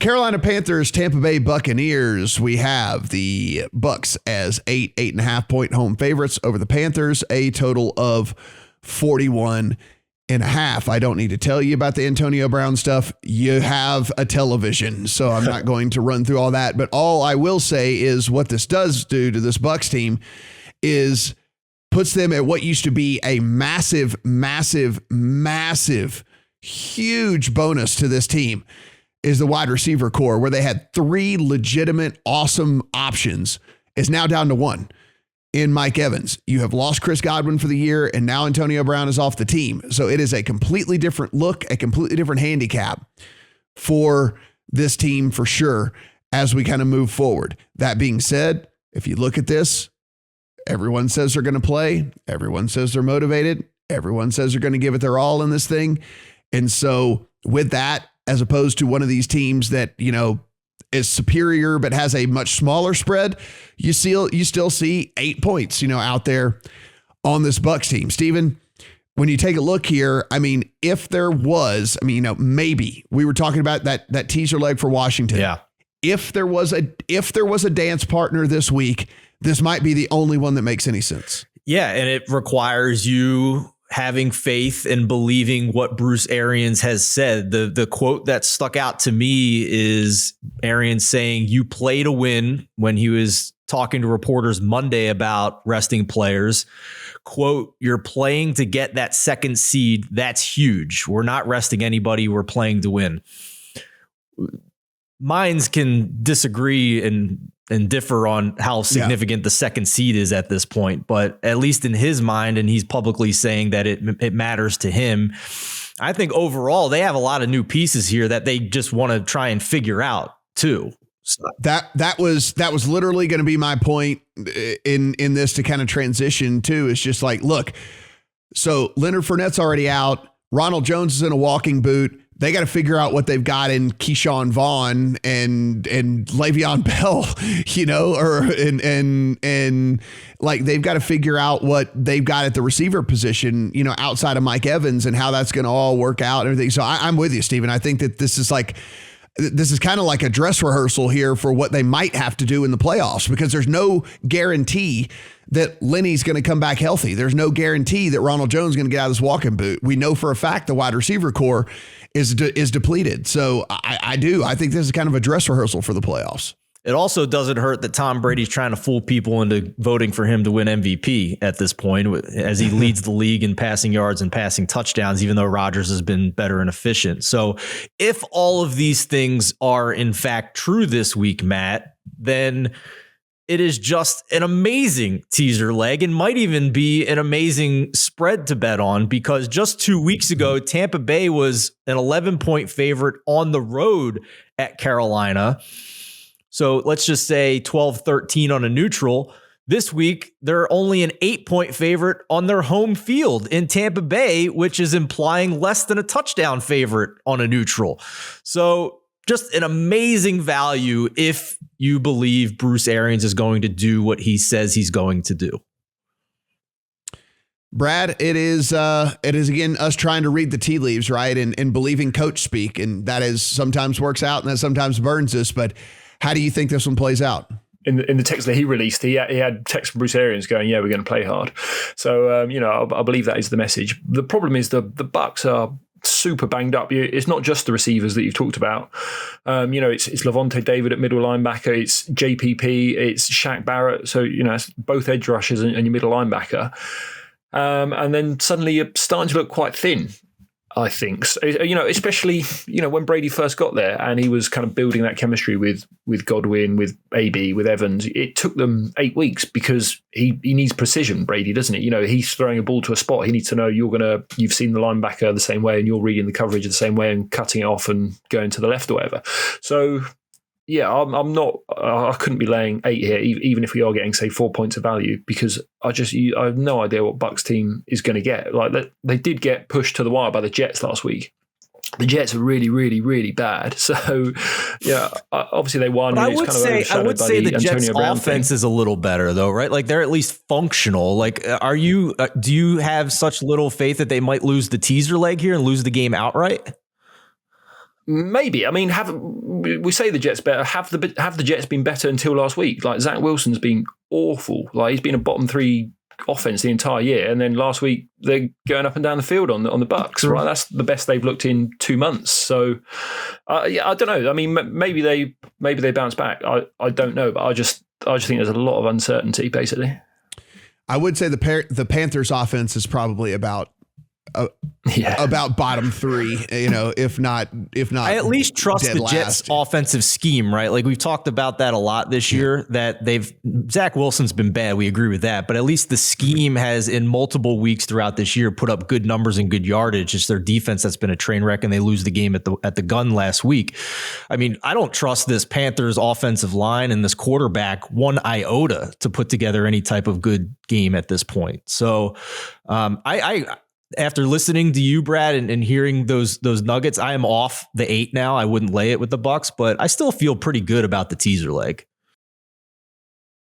Carolina Panthers, Tampa Bay Buccaneers. We have the Bucs as 8.5 point home favorites over the Panthers, a total of 41.5. I don't need to tell you about the Antonio Brown stuff. You have a television, so I'm not going to run through all that. But all I will say is what this does do to this Bucs team is puts them at what used to be a massive, huge bonus to this team is the wide receiver core, where they had 3 legitimate, awesome options, is now down to 1 in Mike Evans. You have lost Chris Godwin for the year, and now Antonio Brown is off the team. So it is a completely different look, a completely different handicap for this team for sure as we kind of move forward. That being said, if you look at this, everyone says they're going to play. Everyone says they're motivated. Everyone says they're going to give it their all in this thing. And so with that, as opposed to one of these teams that, you know, is superior but has a much smaller spread, you still see 8 points, you know, out there on this Bucs team. Steven, when you take a look here, I mean, if there was, I mean, you know, maybe we were talking about that teaser leg for Washington. Yeah. If there was a dance partner this week, this might be the only one that makes any sense. Yeah, and it requires you having faith and believing what Bruce Arians has said. The quote that stuck out to me is Arians saying, "You play to win," when he was talking to reporters Monday about resting players. Quote, "You're playing to get that second seed. That's huge. We're not resting anybody. We're playing to win." Minds can disagree and differ on how significant the second seed is at this point, but at least in his mind, and he's publicly saying that it matters to him. I think overall they have a lot of new pieces here that they just want to try and figure out too. So. That was literally going to be my point in this to kind of transition to. It's just like, look, so Leonard Fournette's already out. Ronald Jones is in a walking boot. They got to figure out what they've got in Keyshawn Vaughn and Le'Veon Bell, you know, and like they've got to figure out what they've got at the receiver position, you know, outside of Mike Evans and how that's going to all work out and everything. So I'm with you, Stephen. I think that this is kind of like a dress rehearsal here for what they might have to do in the playoffs, because there's no guarantee that Lenny's going to come back healthy. There's no guarantee that Ronald Jones is going to get out of this walking boot. We know for a fact the wide receiver core is depleted. So I think this is kind of a dress rehearsal for the playoffs. It also doesn't hurt that Tom Brady's trying to fool people into voting for him to win MVP at this point, as he leads the league in passing yards and passing touchdowns, even though Rodgers has been better and efficient. So if all of these things are in fact true this week, Matt, then it is just an amazing teaser leg and might even be an amazing spread to bet on, because just 2 weeks ago, Tampa Bay was an 11-point favorite on the road at Carolina. So let's just say 12-13 on a neutral. This week, they're only an 8-point favorite on their home field in Tampa Bay, which is implying less than a touchdown favorite on a neutral. So just an amazing value if you believe Bruce Arians is going to do what he says he's going to do. Brad, it is again us trying to read the tea leaves, right? And believing coach speak. And that is sometimes works out and that sometimes burns us. But how do you think this one plays out? In the text that he released, he had text from Bruce Arians going, "Yeah, we're going to play hard." So, I believe that is the message. The problem is the Bucs are super banged up. It's not just the receivers that you've talked about. It's Levante David at middle linebacker. It's JPP. It's Shaq Barrett. So, it's both edge rushers and your middle linebacker. And then suddenly you're starting to look quite thin, I think. So, especially, when Brady first got there and he was kind of building that chemistry with Godwin, with AB, with Evans, it took them 8 weeks because he needs precision, Brady, doesn't it? He's throwing a ball to a spot. He needs to know you've seen the linebacker the same way and you're reading the coverage the same way and cutting it off and going to the left or whatever. So, yeah, I couldn't be laying 8 here, even if we are getting, say, 4 points of value, because I have no idea what Bucs team is going to get. Like, they did get pushed to the wire by the Jets last week. The Jets are really, really, really bad. So, yeah, obviously they won. I would say the Jets' offense is a little better, though, right? Like, they're at least functional. Like, do you have such little faith that they might lose the teaser leg here and lose the game outright? Maybe. I mean, we say the Jets better? Have the Jets been better until last week? Like Zach Wilson's been awful. Like he's been a bottom 3 offense the entire year, and then last week they're going up and down the field on the Bucs. Right, that's the best they've looked in 2 months. So, yeah, I don't know. I mean, maybe they bounce back. I don't know, but I just think there's a lot of uncertainty. Basically, I would say the Panthers' offense is probably about bottom 3, if not. I at least trust the Jets' offensive scheme, right? Like we've talked about that a lot this year, that Zach Wilson's been bad. We agree with that, but at least the scheme has in multiple weeks throughout this year put up good numbers and good yardage. It's their defense that's been a train wreck, and they lose the game at the gun last week. I mean, I don't trust this Panthers offensive line and this quarterback one iota to put together any type of good game at this point. So after listening to you, Brad, and hearing those nuggets, I am off the 8 now. I wouldn't lay it with the Bucs, but I still feel pretty good about the teaser leg.